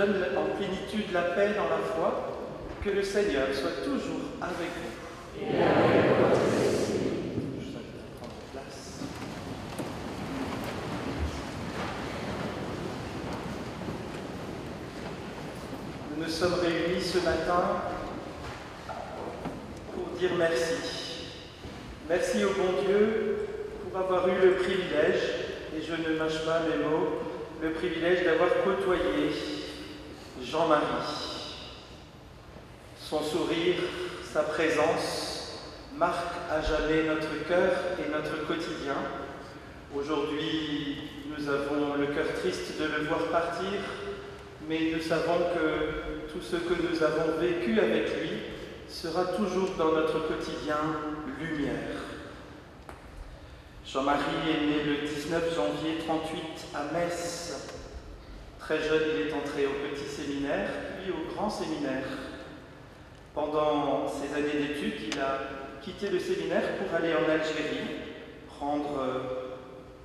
donne en plénitude la paix dans la foi, que le Seigneur soit toujours avec vous. Et avec votre esprit. Je vous invite à prendre place. Nous nous sommes réunis ce matin pour dire merci. Merci au bon Dieu pour avoir eu le privilège, et je ne mâche pas mes mots, le privilège d'avoir côtoyé Jean-Marie. Son sourire, sa présence marquent à jamais notre cœur et notre quotidien. Aujourd'hui, nous avons le cœur triste de le voir partir, mais nous savons que tout ce que nous avons vécu avec lui sera toujours dans notre quotidien lumière. Jean-Marie est né le 19 janvier 1938 à Metz. Très jeune, il est entré au petit séminaire, puis au grand séminaire. Pendant ses années d'études, il a quitté le séminaire pour aller en Algérie, prendre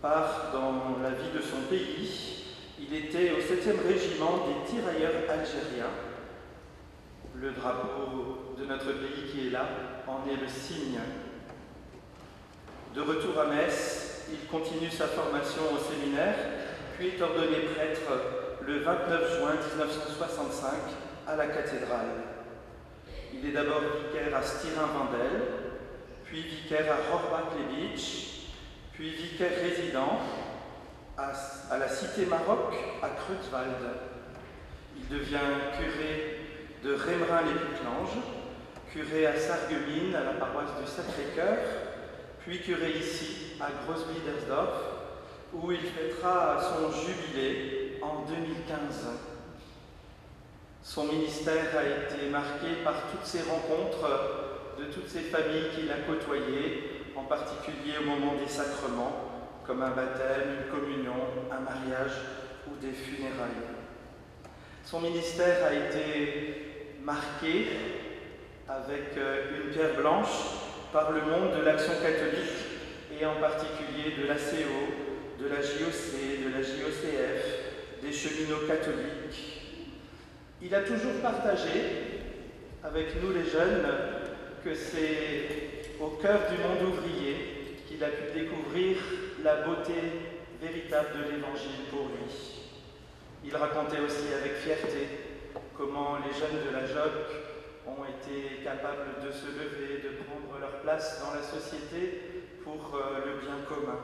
part dans la vie de son pays. Il était au 7e régiment des tirailleurs algériens. Le drapeau de notre pays qui est là en est le signe. De retour à Metz, il continue sa formation au séminaire, puis est ordonné prêtre le 29 juin 1965 à la cathédrale. Il est d'abord vicaire à Stirin-Wendel, puis vicaire à Rohrbach-les-Bitch, puis vicaire résident à la Cité Maroc à Creutzwald. Il devient curé de Rémerin-les-Puclanges, curé à Sarreguemines à la paroisse du Sacré-Cœur, puis curé ici à Grossbiedersdorf, où il fêtera son jubilé en 2015. Son ministère a été marqué par toutes ces rencontres de toutes ces familles qu'il a côtoyées, en particulier au moment des sacrements, comme un baptême, une communion, un mariage ou des funérailles. Son ministère a été marqué avec une pierre blanche par le monde de l'Action catholique et en particulier de l'ACO, de la JOC, de la JOCF, des cheminots catholiques. Il a toujours partagé avec nous les jeunes que c'est au cœur du monde ouvrier qu'il a pu découvrir la beauté véritable de l'Évangile pour lui. Il racontait aussi avec fierté comment les jeunes de la JOC ont été capables de se lever, de prendre leur place dans la société pour le bien commun.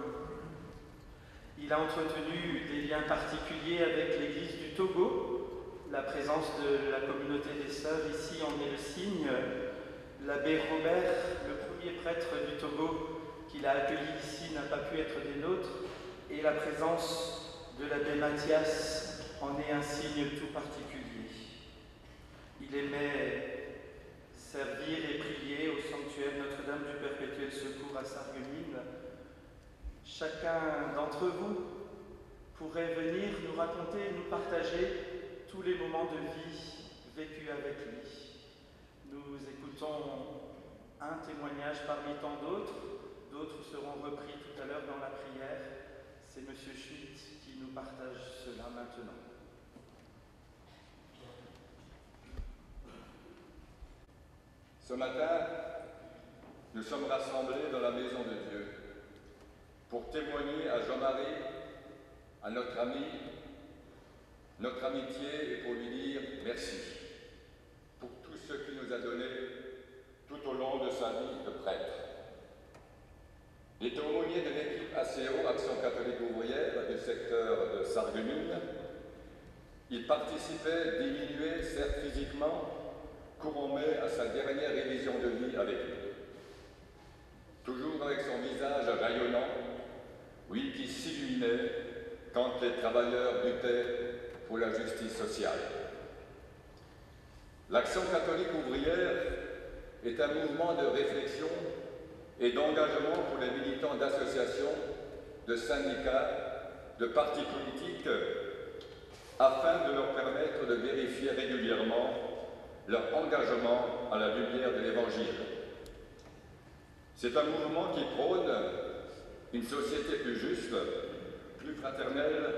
Il a entretenu des liens particuliers avec l'Église du Togo. La présence de la communauté des sœurs ici en est le signe. L'abbé Robert, le premier prêtre du Togo qu'il a accueilli ici, n'a pas pu être des nôtres, et la présence de l'abbé Mathias en est un signe tout particulier. Il aimait servir et prier au sanctuaire Notre-Dame du Perpétuel Secours à Sarreguemines. Chacun d'entre vous pourrait venir nous raconter, nous partager tous les moments de vie vécus avec lui. Nous écoutons un témoignage parmi tant d'autres. D'autres seront repris tout à l'heure dans la prière. C'est M. Schmitt qui nous partage cela maintenant. Ce matin, nous sommes rassemblés dans la maison de Dieu pour témoigner à Jean-Marie, à notre ami, notre amitié, et pour lui dire merci pour tout ce qu'il nous a donné tout au long de sa vie de prêtre. Il était aumônier de l'équipe ACO, Action catholique ouvrière, du secteur de Sarreguemines. Il participait, diminué certes physiquement, courant mai à sa dernière révision de vie avec nous. Toujours avec son visage rayonnant, oui, qui s'illuminait quand les travailleurs luttaient pour la justice sociale. L'Action catholique ouvrière est un mouvement de réflexion et d'engagement pour les militants d'associations, de syndicats, de partis politiques, afin de leur permettre de vérifier régulièrement leur engagement à la lumière de l'Évangile. C'est un mouvement qui prône une société plus juste, plus fraternelle,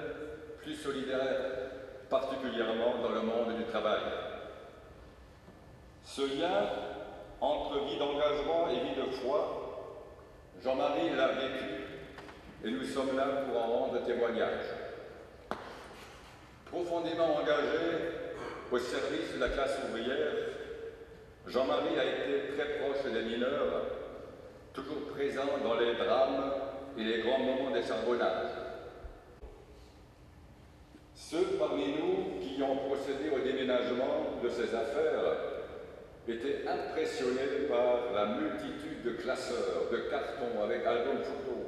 plus solidaire, particulièrement dans le monde du travail. Ce lien entre vie d'engagement et vie de foi, Jean-Marie l'a vécu et nous sommes là pour en rendre témoignage. Profondément engagé au service de la classe ouvrière, Jean-Marie a été très proche des mineurs, toujours présent dans les drames et les grands moments des charbonnages. Ceux parmi nous qui ont procédé au déménagement de ces affaires étaient impressionnés par la multitude de classeurs, de cartons avec albums photos,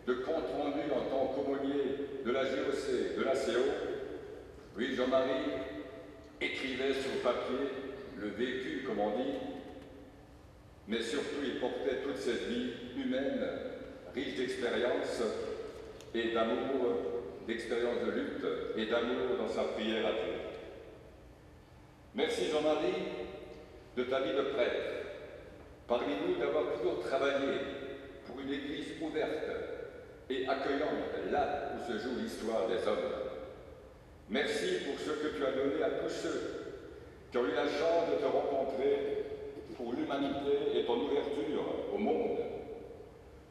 de comptes rendus en tant qu'aumônier de la JOC, de la CO. Oui, Jean-Marie écrivait sur papier le vécu, comme on dit, mais surtout il portait toute cette vie humaine, riche d'expérience et d'amour, d'expérience de lutte et d'amour dans sa prière à Dieu. Merci Jean-Marie de ta vie de prêtre, parmi nous d'avoir toujours travaillé pour une église ouverte et accueillante là où se joue l'histoire des hommes. Merci pour ce que tu as donné à tous ceux qui ont eu la chance de te rencontrer pour l'humanité et ton ouverture au monde.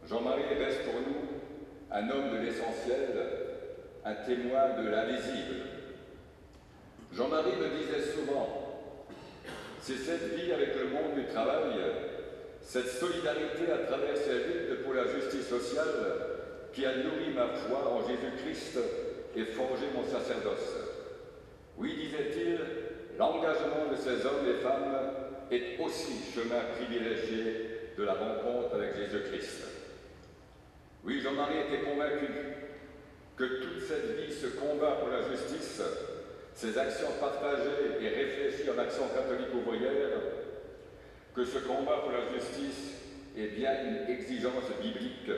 Jean-Marie reste pour nous un homme de l'essentiel, un témoin de l'invisible. Jean-Marie me disait souvent, c'est cette vie avec le monde du travail, cette solidarité à travers ces luttes pour la justice sociale qui a nourri ma foi en Jésus-Christ et forgé mon sacerdoce. Oui, disait-il, l'engagement de ces hommes et femmes est aussi chemin privilégié de la rencontre avec Jésus-Christ. Oui, Jean-Marie était convaincu que toute cette vie, ce combat pour la justice, ces actions partagées et réfléchies en action catholique ouvrière, que ce combat pour la justice est bien une exigence biblique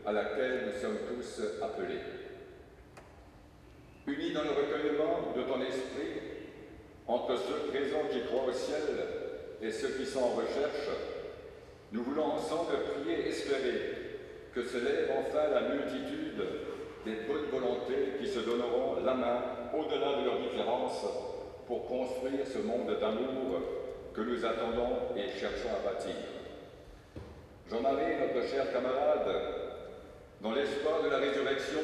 à laquelle nous sommes tous appelés. Unis dans le recueillement de ton esprit, entre ceux présents qui croient au ciel et ceux qui sont en recherche, nous voulons ensemble prier et espérer que se lève enfin la multitude des bonnes volontés qui se donneront la main au-delà de leurs différences pour construire ce monde d'amour que nous attendons et cherchons à bâtir. Jean-Marie, notre cher camarade, dans l'espoir de la résurrection,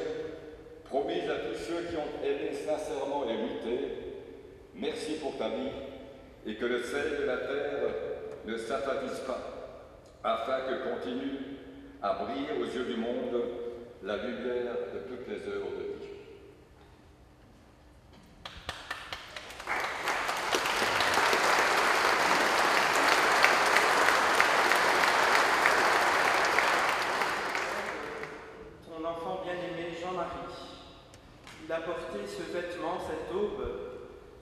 promise à tous ceux qui ont aimé sincèrement et lutté, merci pour ta vie et que le sel de la terre ne s'affadisse pas, afin que continue à briller aux yeux du monde la lumière de toutes les œuvres de Dieu. Ton enfant bien-aimé Jean-Marie, il a porté ce vêtement, cette aube,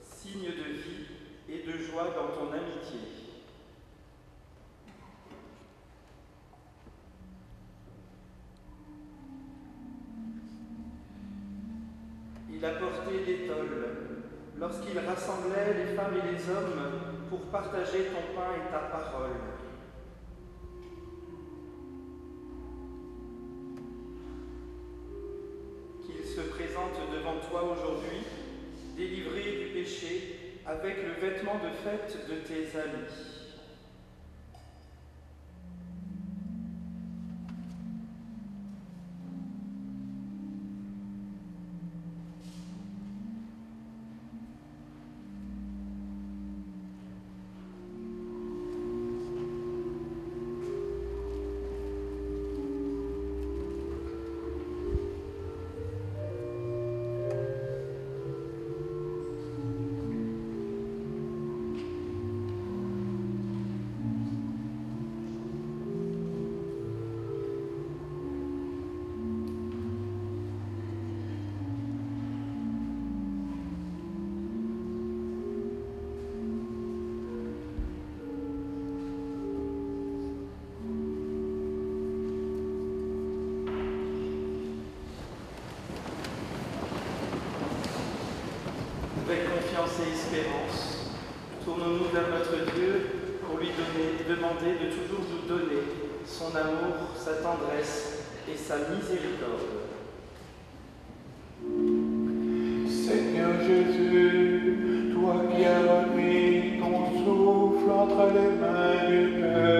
signe de vie et de joie dans ton amitié. Il a porté l'étole lorsqu'il rassemblait les femmes et les hommes pour partager ton pain et ta parole. Qu'il se présente devant toi aujourd'hui, délivré du péché, avec le vêtement de fête de tes amis. Avec confiance et espérance, tournons-nous vers notre Dieu pour lui demander de toujours nous donner son amour, sa tendresse et sa miséricorde. Seigneur Jésus, entre les mains du Père.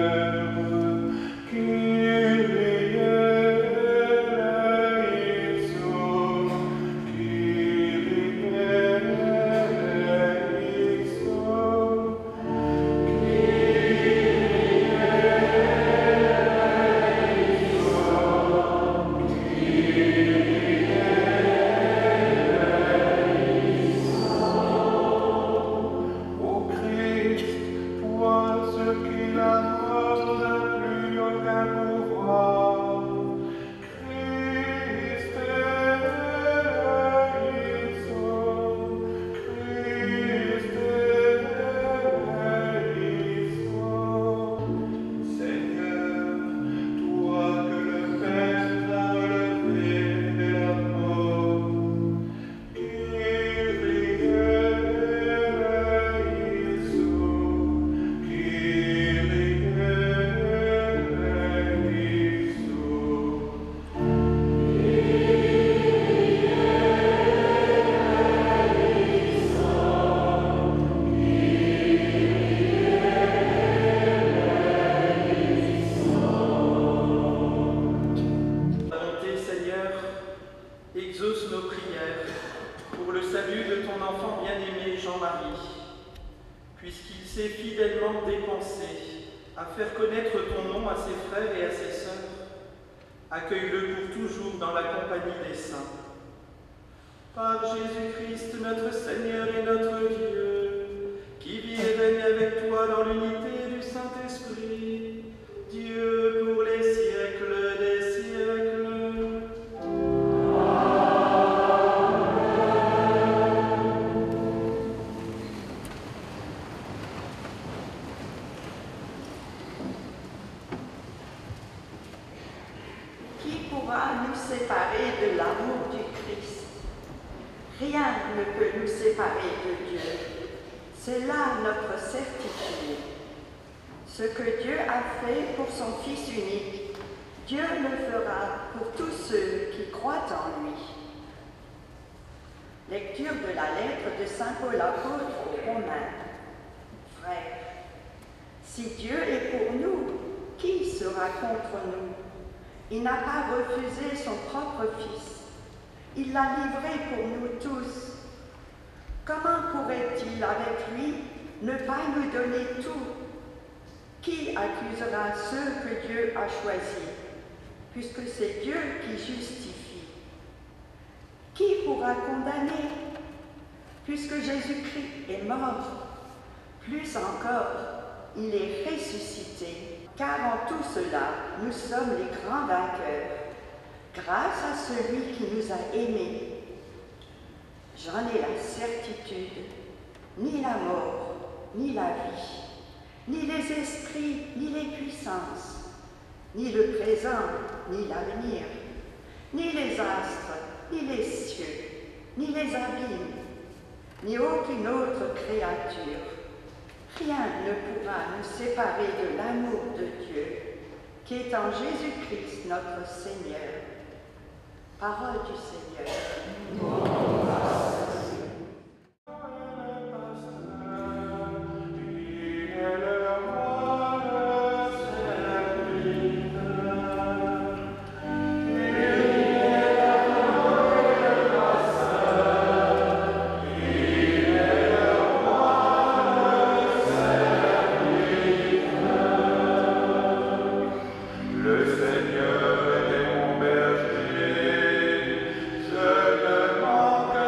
Exauce nos prières pour le salut de ton enfant bien-aimé Jean-Marie, puisqu'il s'est fidèlement dépensé à faire connaître ton nom à ses frères et à ses sœurs. Accueille-le pour toujours dans la compagnie des saints. Par Jésus-Christ, notre Seigneur et notre Dieu, qui vit et règne avec toi dans l'unité du Saint-Esprit, Dieu pour les siècles des siècles. Séparés de l'amour du Christ. Rien ne peut nous séparer de Dieu. C'est là notre certitude. Ce que Dieu a fait pour son Fils unique, Dieu le fera pour tous ceux qui croient en lui. Lecture de la lettre de Saint Paul apôtre aux Romains. Frères, si Dieu est pour nous, qui sera contre nous? Il n'a pas refusé son propre Fils. Il l'a livré pour nous tous. Comment pourrait-il, avec lui, ne pas nous donner tout? Qui accusera ceux que Dieu a choisis, puisque c'est Dieu qui justifie? Qui pourra condamner? Puisque Jésus-Christ est mort, plus encore, il est ressuscité. Car en tout cela, nous sommes les grands vainqueurs, grâce à celui qui nous a aimés. J'en ai la certitude, ni la mort, ni la vie, ni les esprits, ni les puissances, ni le présent, ni l'avenir, ni les astres, ni les cieux, ni les abîmes, ni aucune autre créature. Rien ne pourra nous séparer de l'amour de Dieu, qui est en Jésus-Christ notre Seigneur. Parole du Seigneur. Seigneur est mon berger, je ne manque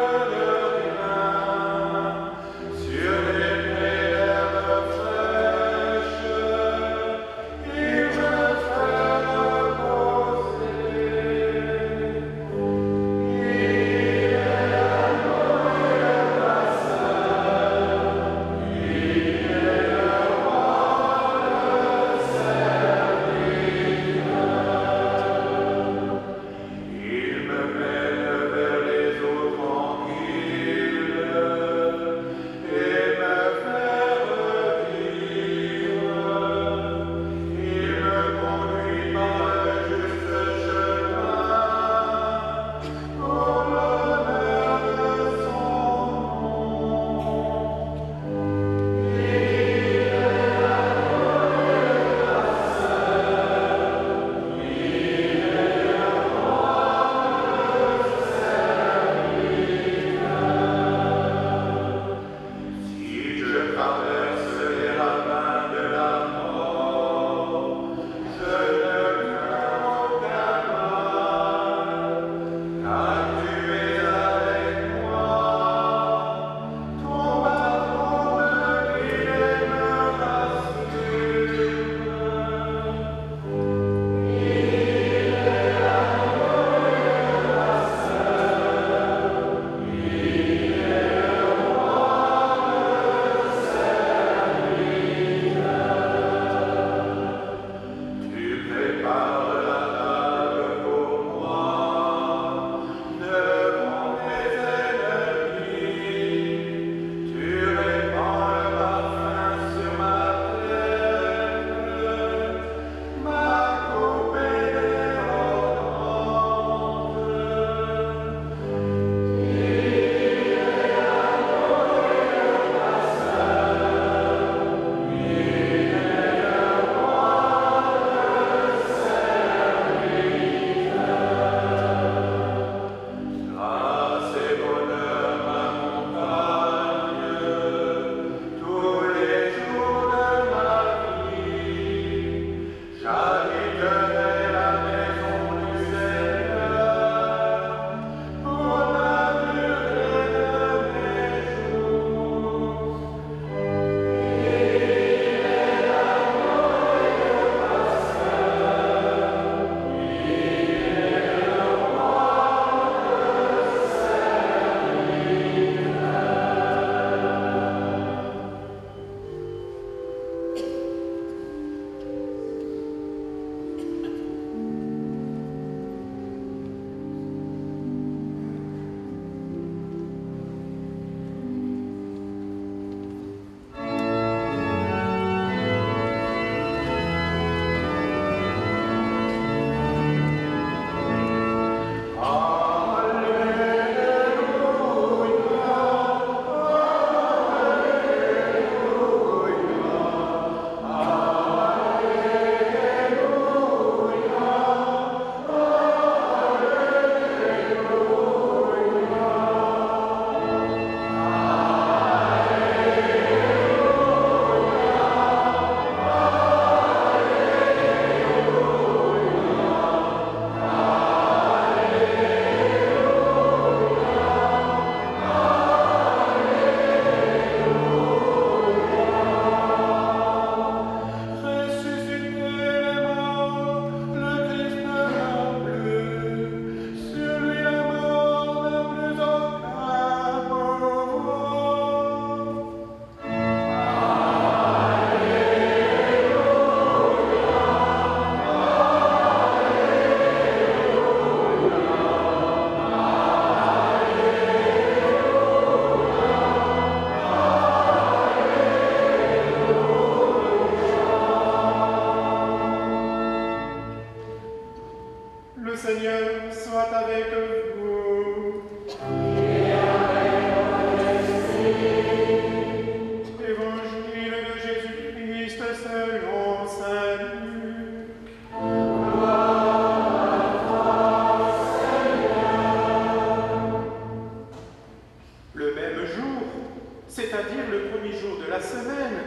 semaine,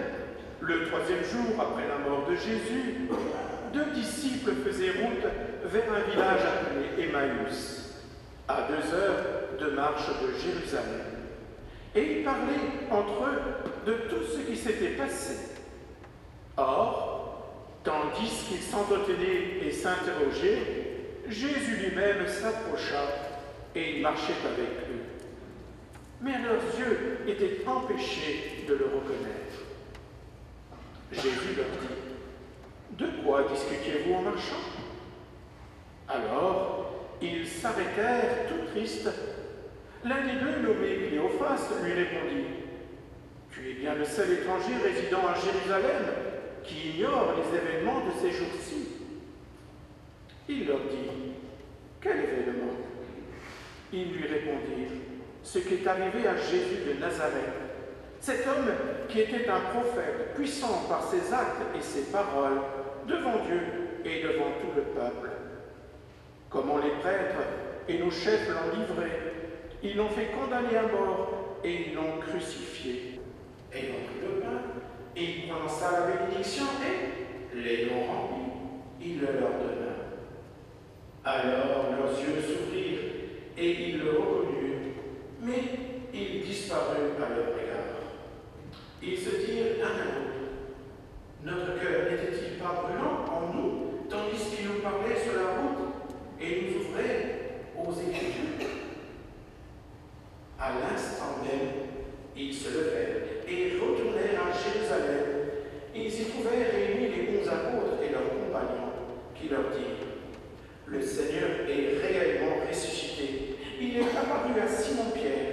le troisième jour après la mort de Jésus, 2 disciples faisaient route vers un village appelé Emmaüs, à 2 heures de marche de Jérusalem. Et ils parlaient entre eux de tout ce qui s'était passé. Or, tandis qu'ils s'entretenaient et s'interrogeaient, Jésus lui-même s'approcha et il marchait avec eux. Mais leurs yeux étaient empêchés de le reconnaître. Jésus leur dit: « De quoi discutiez-vous en marchant ?» Alors, ils s'arrêtèrent tout tristes. L'un des 2, nommé Cléophas, lui répondit: « Tu es bien le seul étranger résidant à Jérusalem qui ignore les événements de ces jours-ci. » Il leur dit: « Quel événement ?» Ils lui répondirent: « Ce qui est arrivé à Jésus de Nazareth, cet homme qui était un prophète, puissant par ses actes et ses paroles, devant Dieu et devant tout le peuple. Comment les prêtres et nos chefs l'ont livré, ils l'ont fait condamner à mort et ils l'ont crucifié. Et ils ont pris le pain, et il prononça la bénédiction et, les l'ont rempli, il le leur donna. Alors leurs yeux s'ouvrirent et ils le reconnurent, mais il disparut à leur regard. Ils se dirent l'un à l'autre: notre cœur n'était-il pas brûlant en nous, tandis qu'il nous parlait sur la route et nous ouvrait aux Écritures? À l'instant même, ils se levèrent et retournèrent à Jérusalem. Ils y trouvèrent réunis les 11 apôtres et leurs compagnons, qui leur dirent: le Seigneur est réellement ressuscité. Il est apparu à Simon-Pierre.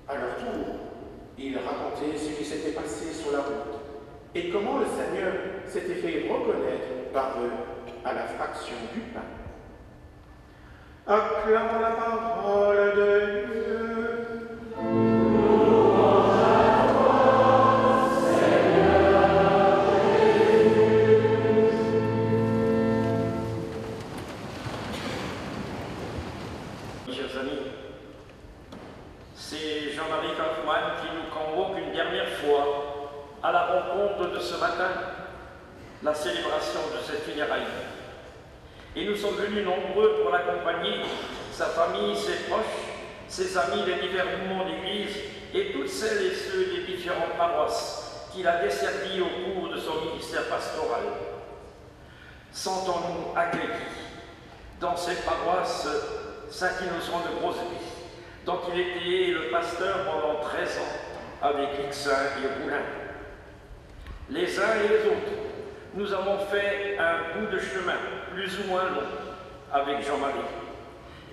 À leur tour, ils racontaient ce qui s'était passé sur la route et comment le Seigneur s'était fait reconnaître par eux à la fraction du pain. Acclamons la parole de Dieu. Chers amis, c'est Jean-Marie Kaufmann qui nous convoque une dernière fois à la rencontre de ce matin, la célébration de cette funéraille. Et nous sommes venus nombreux pour l'accompagner, sa famille, ses proches, ses amis des divers mouvements d'église et toutes celles et ceux des différentes paroisses qu'il a desservies au cours de son ministère pastoral. Sentons-nous accueillis dans cette paroisse Saint-Innocent de Grosby, dont il était le pasteur pendant 13 ans avec Ixin et Roulin. Les uns et les autres, nous avons fait un bout de chemin, plus ou moins long, avec Jean-Marie.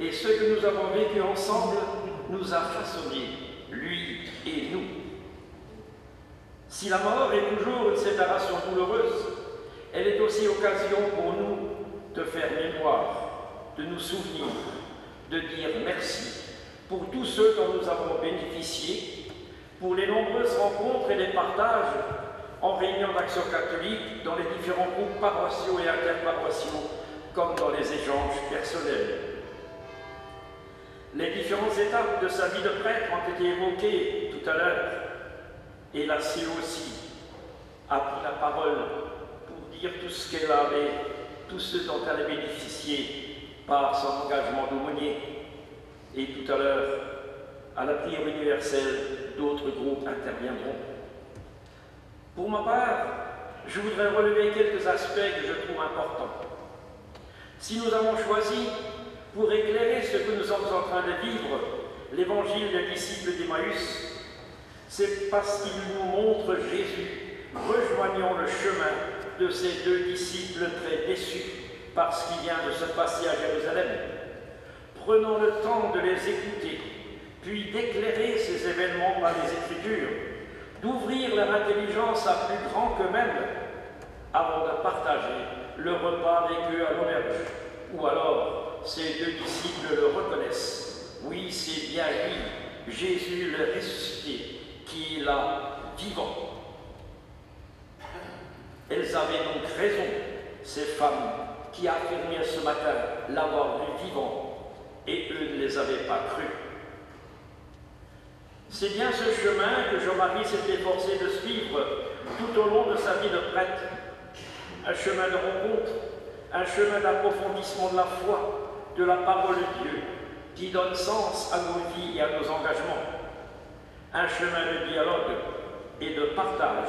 Et ce que nous avons vécu ensemble nous a façonnés, lui et nous. Si la mort est toujours une séparation douloureuse, elle est aussi occasion pour nous de faire mémoire, de nous souvenir, de dire merci pour tous ceux dont nous avons bénéficié, pour les nombreuses rencontres et les partages en réunion d'action catholique dans les différents groupes paroissiaux et interparoissiaux, comme dans les échanges personnels. Les différentes étapes de sa vie de prêtre ont été évoquées tout à l'heure, et la Cé aussi a pris la parole pour dire tout ce qu'elle avait, tout ce dont elle a bénéficié par son engagement d'aumônier. Et tout à l'heure, à la prière universelle, d'autres groupes interviendront. Pour ma part, je voudrais relever quelques aspects que je trouve importants. Si nous avons choisi, pour éclairer ce que nous sommes en train de vivre, l'évangile des disciples d'Emmaüs, c'est parce qu'il nous montre Jésus rejoignant le chemin de ces 2 disciples très déçus par ce qui vient de se passer à Jérusalem. Prenons le temps de les écouter, puis d'éclairer ces événements par les Écritures, d'ouvrir leur intelligence à plus grand qu'eux-mêmes, avant de partager le repas avec eux à l'auberge, ou alors ces 2 disciples le reconnaissent. Oui, c'est bien lui, Jésus le ressuscité, qui est là, vivant. Elles avaient donc raison, ces femmes qui affirmaient ce matin l'avoir vu vivant, et eux ne les avaient pas crus. C'est bien ce chemin que Jean-Marie s'est efforcé de suivre tout au long de sa vie de prêtre. Un chemin de rencontre, un chemin d'approfondissement de la foi, de la parole de Dieu, qui donne sens à nos vies et à nos engagements. Un chemin de dialogue et de partage.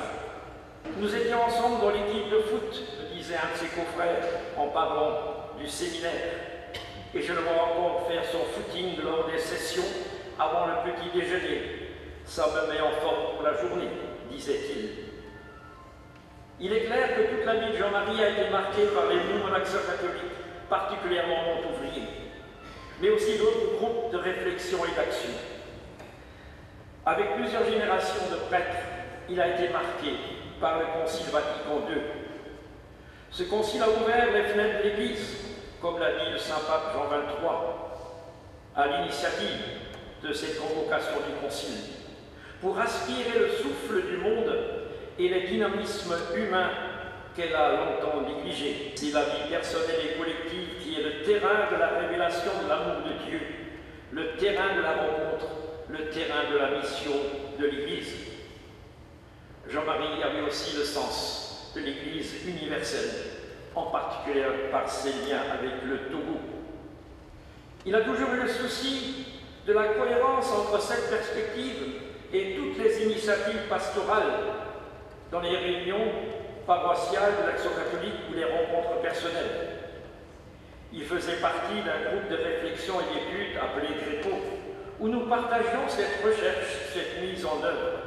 Nous étions ensemble dans l'équipe de foot, me disait un de ses confrères en parlant du séminaire. Et je le vois encore faire son footing lors des sessions avant le petit déjeuner. Ça me met en forme pour la journée, disait-il. Il est clair que toute la vie de Jean-Marie a été marquée par les mouvements d'action catholique, particulièrement Montouvrier, mais aussi d'autres groupes de réflexion et d'action. Avec plusieurs générations de prêtres, il a été marqué par le Concile Vatican II. Ce concile a ouvert les fenêtres de l'Église, comme l'a dit le Saint-Pape Jean XXIII, à l'initiative de cette convocation du concile, pour aspirer le souffle du monde et les dynamismes humains qu'elle a longtemps négligés. C'est la vie personnelle et collective qui est le terrain de la révélation de l'amour de Dieu, le terrain de la rencontre, le terrain de la mission de l'Église. Jean-Marie avait aussi le sens de l'Église universelle, en particulier par ses liens avec le Togo. Il a toujours eu le souci de la cohérence entre cette perspective et toutes les initiatives pastorales dans les réunions paroissiales de l'Action catholique ou les rencontres personnelles. Il faisait partie d'un groupe de réflexion et d'études appelé GRECO, où nous partagions cette recherche, cette mise en œuvre.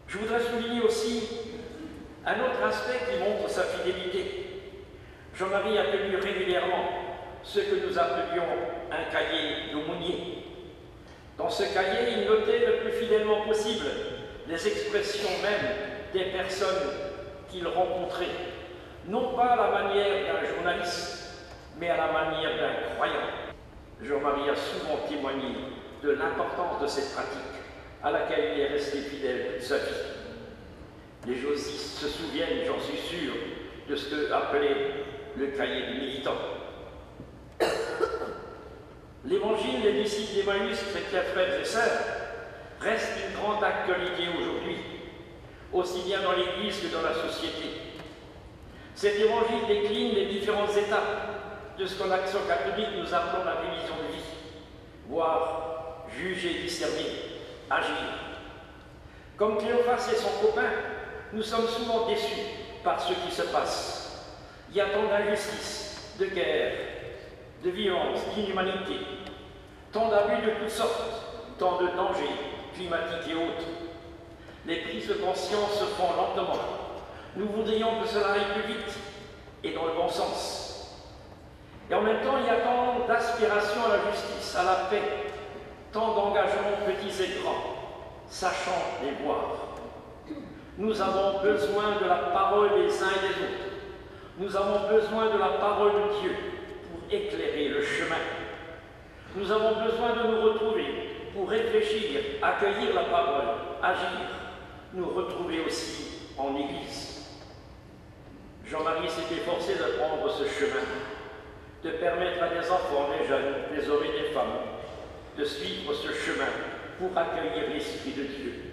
Je voudrais souligner aussi un autre aspect qui montre sa fidélité. Jean-Marie a tenu régulièrement ce que nous appelions un cahier d'aumônier. Dans ce cahier, il notait le plus fidèlement possible les expressions même des personnes qu'il rencontrait, non pas à la manière d'un journaliste, mais à la manière d'un croyant. Jean-Marie a souvent témoigné de l'importance de cette pratique, à laquelle il est resté fidèle toute sa vie. Les josistes se souviennent, j'en suis sûr, de ce qu'appelait le cahier du militant. L'Évangile des disciples d'Emmaüs, chers frères et sœurs, reste une grande actualité aujourd'hui, aussi bien dans l'Église que dans la société. Cet Évangile décline les différentes étapes de ce qu'en Action catholique nous appelons la division de vie, voir, juger, discerner, agir. Comme Cléophas et son copain, nous sommes souvent déçus par ce qui se passe. Il y a tant d'injustice, de guerre, de violence, d'inhumanité, tant d'abus de toutes sortes, tant de dangers climatiques et autres. Les prises de conscience se font lentement. Nous voudrions que cela aille plus vite et dans le bon sens. Et en même temps, il y a tant d'aspiration à la justice, à la paix, tant d'engagements petits et grands, sachant les voir. Nous avons besoin de la parole des uns et des autres. Nous avons besoin de la parole de Dieu pour éclairer le chemin. Nous avons besoin de nous retrouver pour réfléchir, accueillir la parole, agir, nous retrouver aussi en Église. Jean-Marie s'est efforcé de prendre ce chemin, de permettre à des enfants, des jeunes, des hommes et des femmes de suivre ce chemin pour accueillir l'Esprit de Dieu.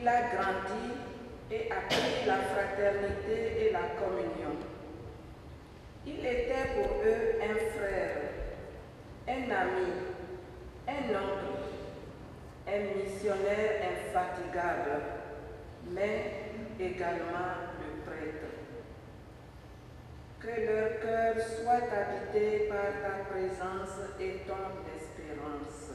Il a grandi et appris la fraternité et la communion. Il était pour eux un frère, un ami, un oncle, un missionnaire infatigable, mais également le prêtre. Que leur cœur soit habité par ta présence et ton espérance.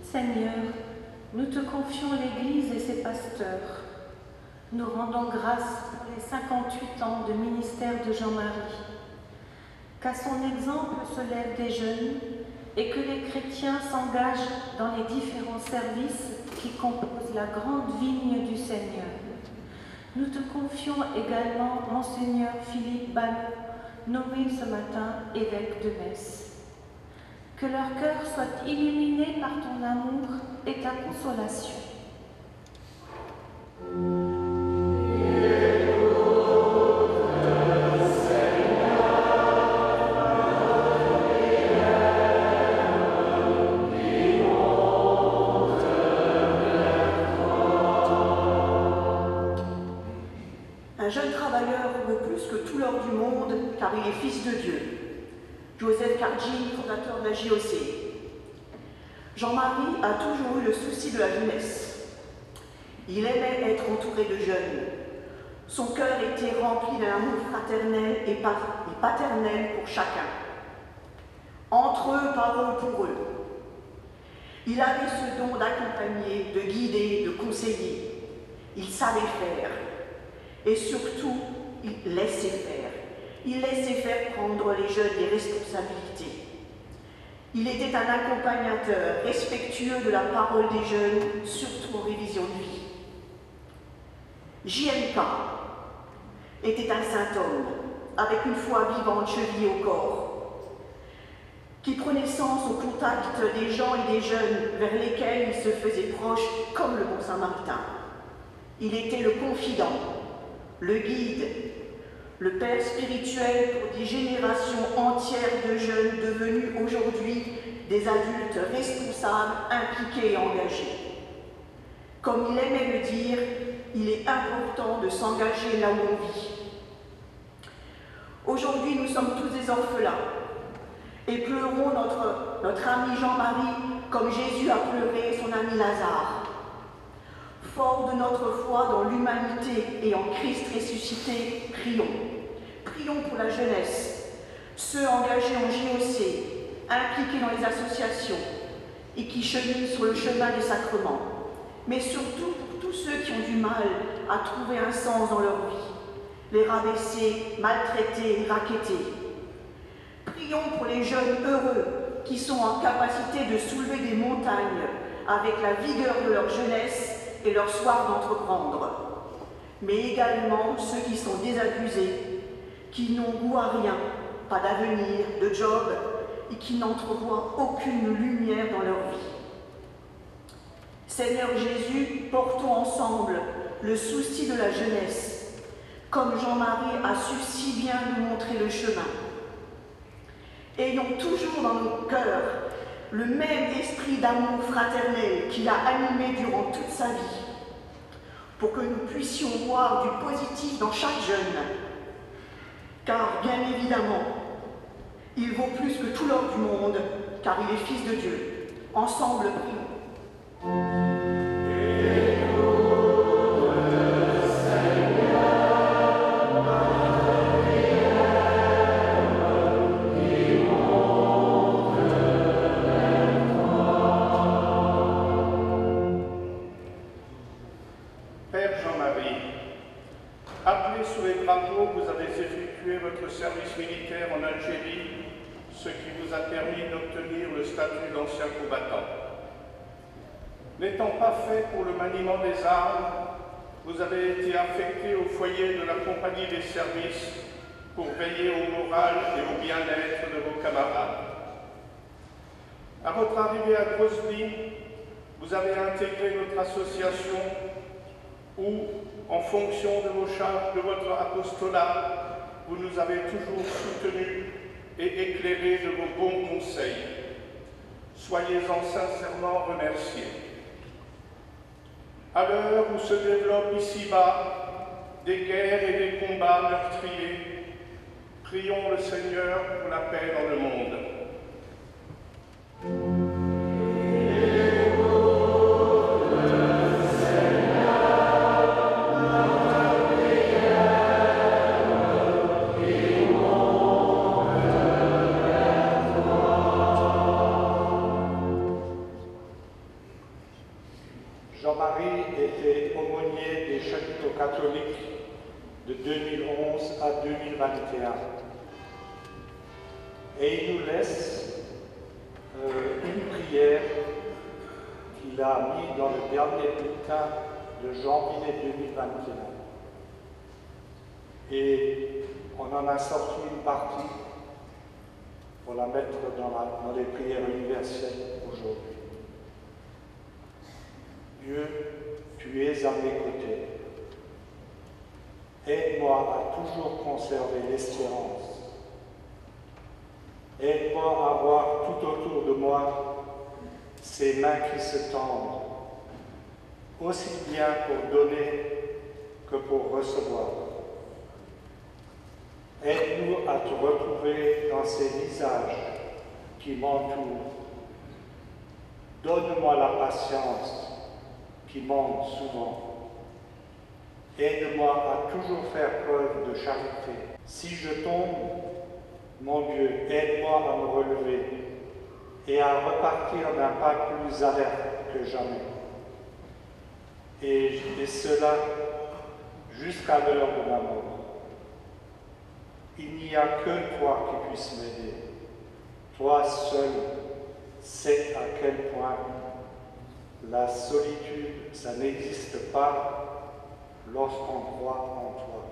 Seigneur, nous te confions l'Église et ses pasteurs. Nous rendons grâce pour les 58 ans de ministère de Jean-Marie. Qu'à son exemple se lèvent des jeunes et que les chrétiens s'engagent dans les différents services qui composent la grande vigne du Seigneur. Nous te confions également Monseigneur Philippe Ballot, nommé ce matin évêque de Metz. Que leur cœur soit illuminé par ton amour et ta consolation. Un jeune travailleur veut plus que tout l'or du monde, car il est fils de Dieu. Joseph Kargin, fondateur de la JOC. Jean-Marie a toujours eu le souci de la jeunesse. Il aimait être entouré de jeunes. Son cœur était rempli d'un amour fraternel et paternel pour chacun. Entre eux, par eux, pour eux. Il avait ce don d'accompagner, de guider, de conseiller. Il savait faire. Et surtout, il laissait faire. Il laissait faire prendre les jeunes des responsabilités. Il était un accompagnateur respectueux de la parole des jeunes, surtout en révision de vie. JMK était un saint homme, avec une foi vivante chevillée au corps, qui prenait sens au contact des gens et des jeunes vers lesquels il se faisait proche comme le bon Samaritain. Il était le confident, le guide, le père spirituel pour des générations entières de jeunes devenus aujourd'hui des adultes responsables, impliqués et engagés. Comme il aimait le dire, il est important de s'engager là où on vit. Aujourd'hui, nous sommes tous des orphelins et pleurons notre ami Jean-Marie comme Jésus a pleuré son ami Lazare. Fort de notre foi dans l'humanité et en Christ ressuscité, prions. Prions pour la jeunesse, ceux engagés en JOC, impliqués dans les associations et qui cheminent sur le chemin des sacrements, mais surtout pour tous ceux qui ont du mal à trouver un sens dans leur vie, les rabaissés, maltraités, rackettés. Prions pour les jeunes heureux qui sont en capacité de soulever des montagnes avec la vigueur de leur jeunesse et leur soif d'entreprendre, mais également ceux qui sont désabusés, qui n'ont goût à rien, pas d'avenir, de job, et qui n'entrevoient aucune lumière dans leur vie. Seigneur Jésus, portons ensemble le souci de la jeunesse, comme Jean-Marie a su si bien nous montrer le chemin. Ayons toujours dans nos cœurs le même esprit d'amour fraternel qui l'a animé durant toute sa vie, pour que nous puissions voir du positif dans chaque jeune. Car, bien évidemment, il vaut plus que tout l'or du monde, car il est fils de Dieu. Ensemble, prions. Appelé sous les drapeaux, vous avez effectué votre service militaire en Algérie, ce qui vous a permis d'obtenir le statut d'ancien combattant. N'étant pas fait pour le maniement des armes, vous avez été affecté au foyer de la compagnie des services pour veiller au moral et au bien-être de vos camarades. À votre arrivée à Grozny, vous avez intégré notre association où, en fonction de vos charges, de votre apostolat, vous nous avez toujours soutenus et éclairés de vos bons conseils. Soyez-en sincèrement remerciés. À l'heure où se développent ici-bas des guerres et des combats meurtriers, prions le Seigneur pour la paix dans le monde. Jean-Marie était aumônier des chapiteaux catholiques de 2011 à 2021. Et il nous laisse une prière qu'il a mise dans le dernier bulletin de janvier 2021. Et on en a sorti une partie pour la mettre dans les prières universelles aujourd'hui. Dieu, tu es à mes côtés. Aide-moi à toujours conserver l'espérance. Aide-moi à voir tout autour de moi ces mains qui se tendent, aussi bien pour donner que pour recevoir. Aide-nous à te retrouver dans ces visages qui m'entourent. Donne-moi la patience qui manque souvent. Aide-moi à toujours faire preuve de charité. Si je tombe, mon Dieu, aide-moi à me relever et à repartir d'un pas plus alerte que jamais. Et cela jusqu'à l'heure de ma mort. Il n'y a que toi qui puisses m'aider. Toi seul sais à quel point la solitude, ça n'existe pas lorsqu'on croit en toi.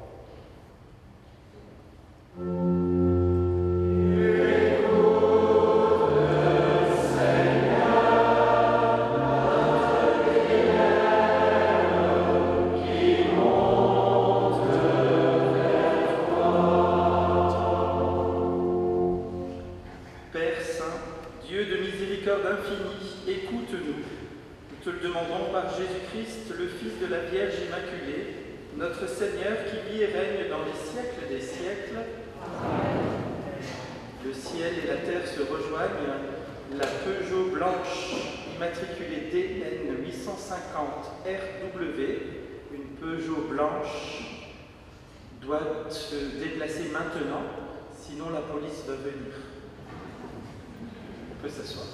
Père Saint, Dieu de miséricorde infinie, écoute-nous. Nous te le demandons par Jésus-Christ, le Fils de la Vierge Immaculée, notre Seigneur qui vit et règne dans les siècles des siècles. Amen. Le ciel et la terre se rejoignent. La Peugeot blanche immatriculée DN 850 RW, une Peugeot blanche, doit se déplacer maintenant, sinon la police va venir. On peut s'asseoir.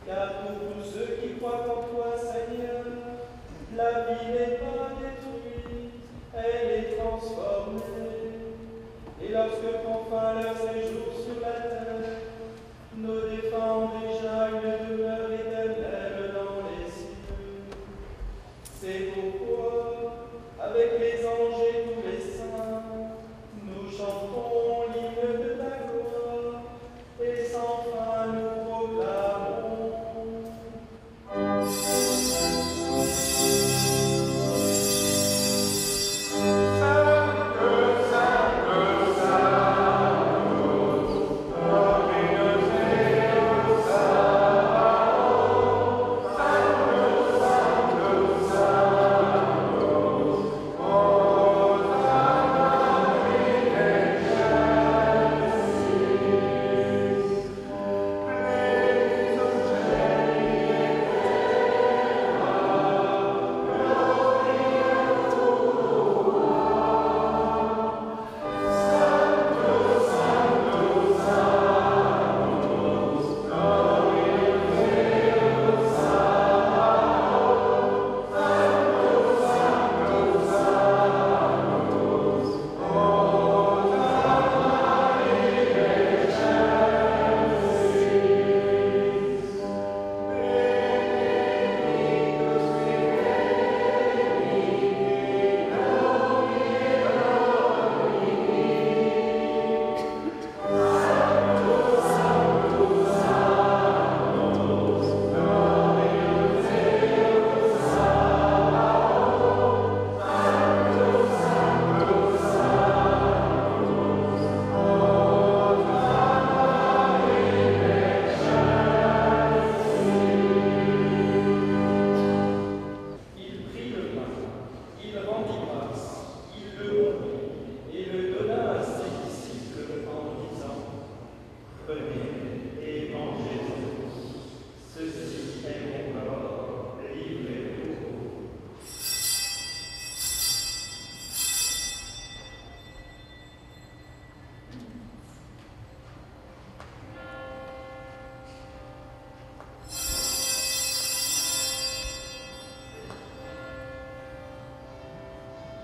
car pour tous ceux qui croient en toi, Seigneur, la vie n'est pas détruite, elle est transformée. Et lorsque prend fin leur séjour sur la terre, nos défunts ont déjà une demeure éternelle dans les cieux. C'est pourquoi, avec les anges et tous les saints, nous chantons l'hymne de ta gloire, et sans fin nous proclamons.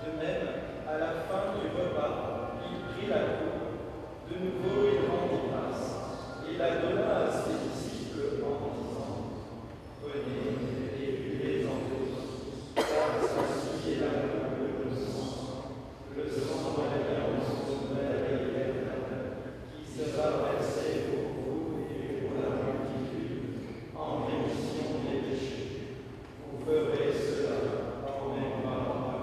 De même, à la fin du repas, il prit la coupe. De nouveau, il rendit grâce et la donna à ses disciples en disant : Prenez et buvez-en tous, car ceci est la coupe de mon sang, le sang de l'alliance nouvelle et éternelle, qui sera versé pour vous et pour la multitude en rémission des péchés. Vous ferez cela en mémoire de moi.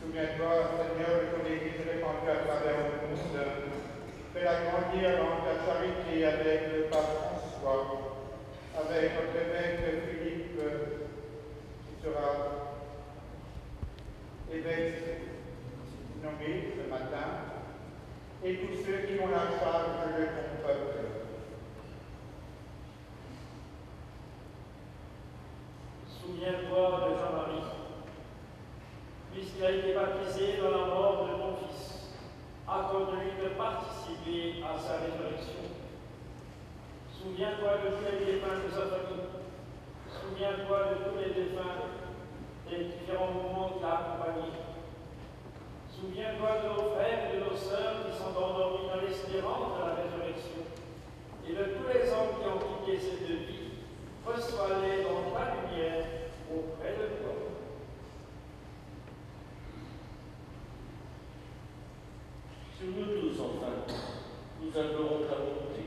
Souviens-toi, Seigneur, de ton Église répandue à travers le monde. Fais-la grandir dans ta charité avec le pape François. François, avec notre évêque Philippe, qui sera évêque nommé ce matin, et tous ceux qui ont la charge de ton peuple. Souviens-toi de Jean-Marie, puisqu'il a été baptisé dans la mort de ton Fils. Accorde-lui de participer à sa résurrection. Souviens-toi de tous les défunts de sa famille. Souviens-toi de tous les défunts des différents mouvements qu'il a accompagnés. Souviens-toi de nos frères et de nos sœurs qui sont endormis dans l'espérance de la résurrection. Et de tous les hommes qui ont quitté cette vie, reçois-les dans ta lumière auprès de toi. Sur nous tous, enfin, nous implorons ta bonté.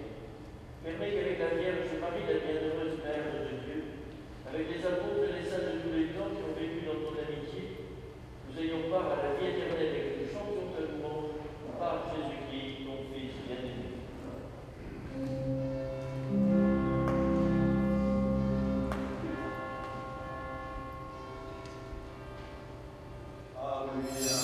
Permets qu'avec la Vierge Marie, la bienheureuse Mère de Dieu, avec les apôtres et les saints de tous les temps qui ont vécu dans ton amitié, nous ayons part à la vie éternelle et que nous chantions ta louange par Jésus-Christ, ton Fils bien-aimé. Amen.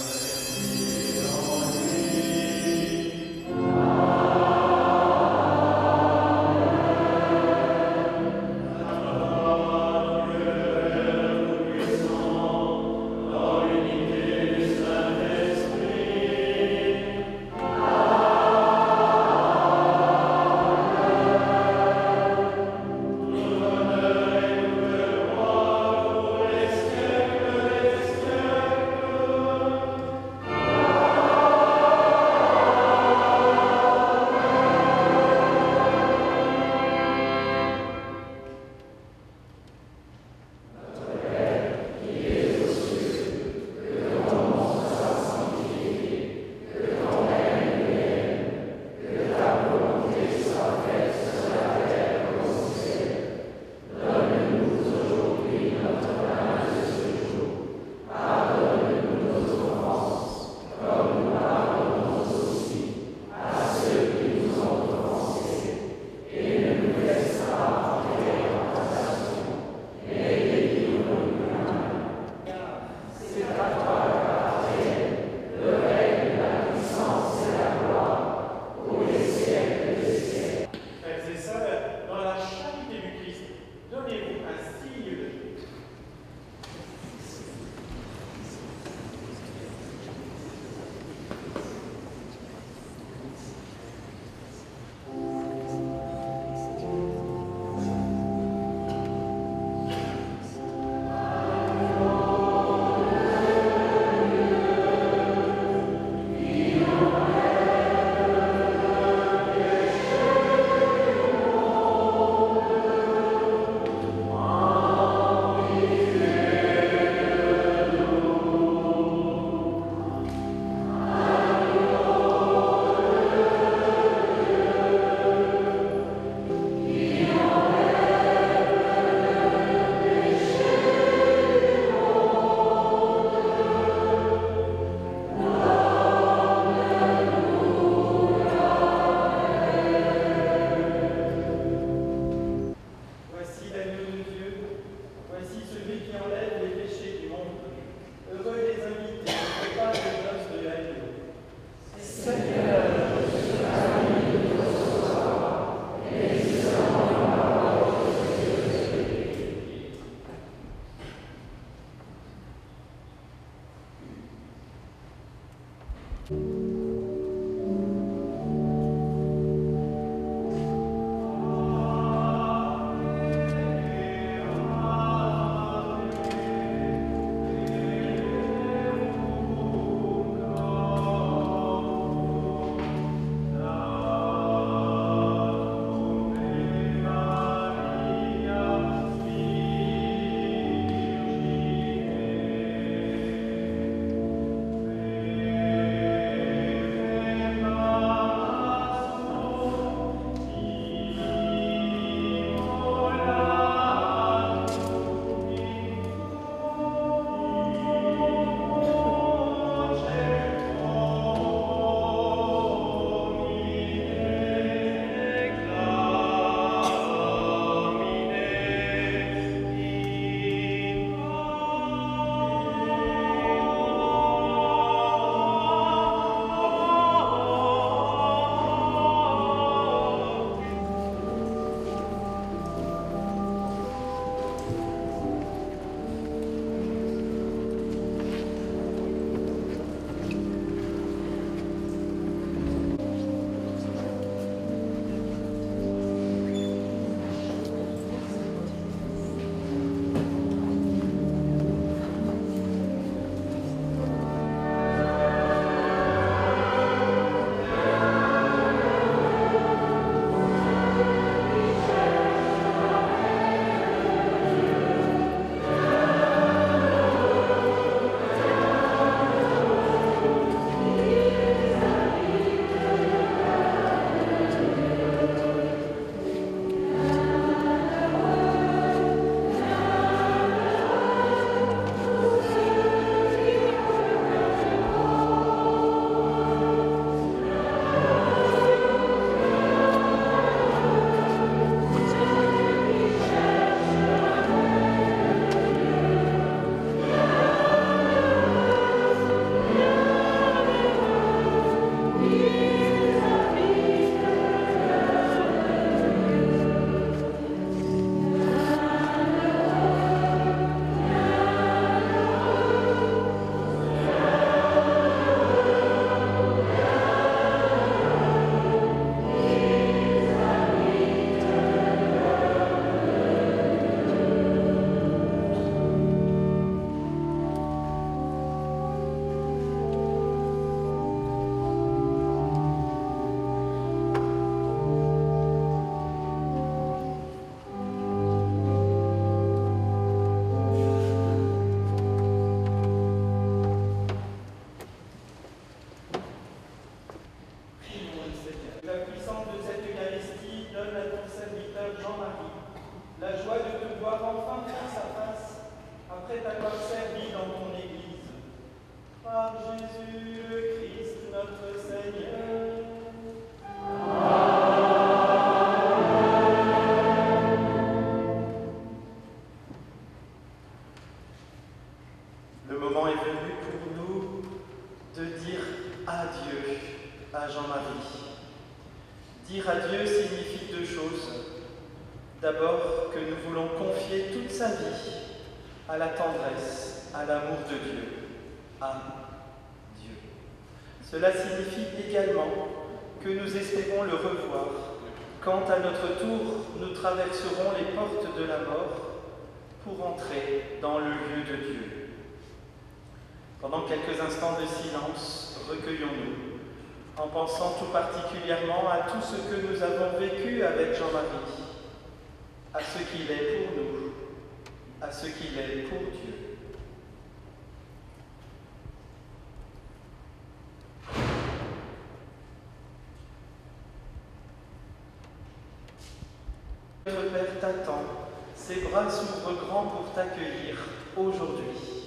la joie de te voir enfin face à face, après t'avoir servi dans ton Église. Par Jésus le Christ, notre Seigneur. Le moment est venu pour nous de dire adieu à Jean-Marie. Dire adieu signifie deux choses. D'abord, que nous voulons confier toute sa vie à la tendresse, à l'amour de Dieu, à Dieu. Cela signifie également que nous espérons le revoir quand, à notre tour, nous traverserons les portes de la mort pour entrer dans le lieu de Dieu. Pendant quelques instants de silence, recueillons-nous, en pensant tout particulièrement à tout ce que nous avons vécu avec Jean-Marie, à ce qu'il est pour nous, à ce qu'il est pour Dieu. Notre Père t'attend, ses bras s'ouvrent grands pour t'accueillir aujourd'hui.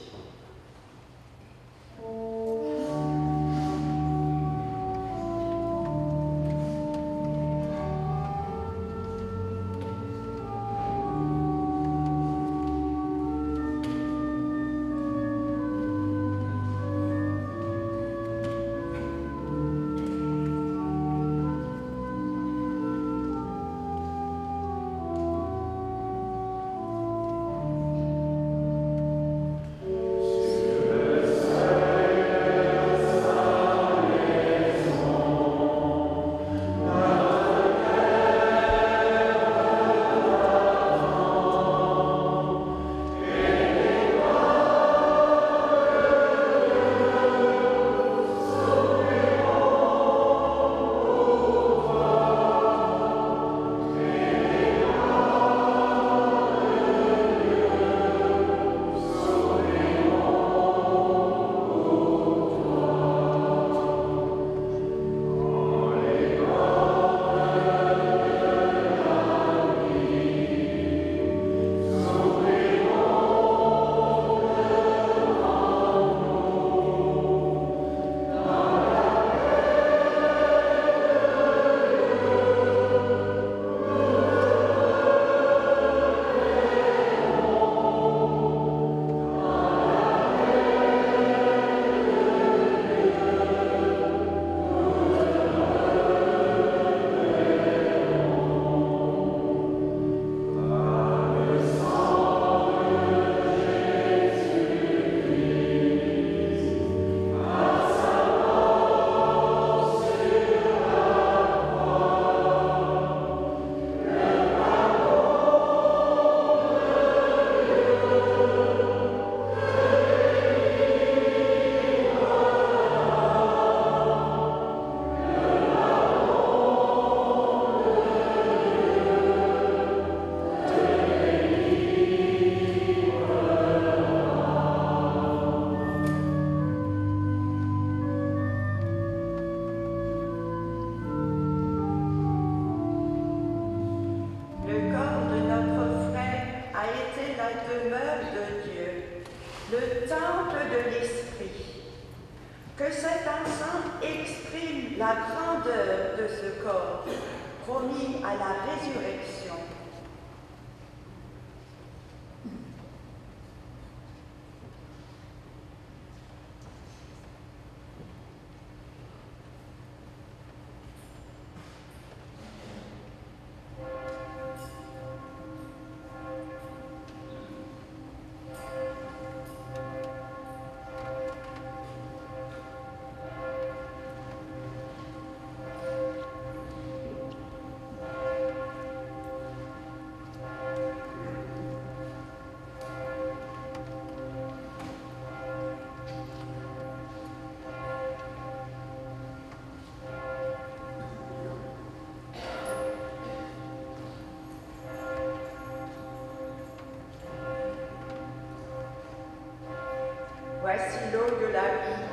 le temple de l'Esprit. Que cet encens exprime la grandeur de ce corps promis à la résurrection. Voici l'eau de la vie,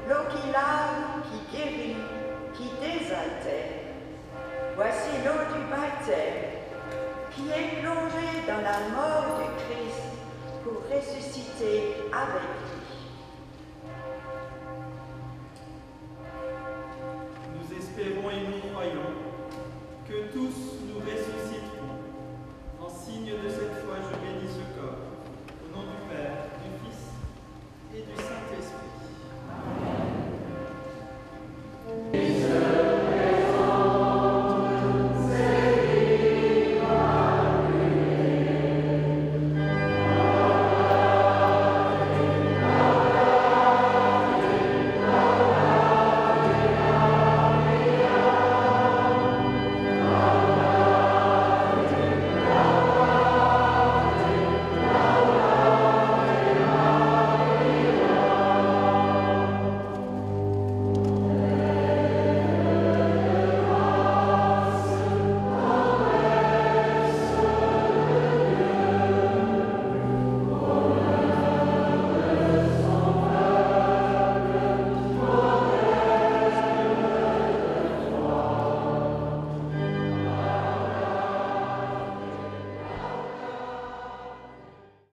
l'eau qui lave, qui guérit, qui désaltère. Voici l'eau du baptême, qui est plongée dans la mort du Christ pour ressusciter avec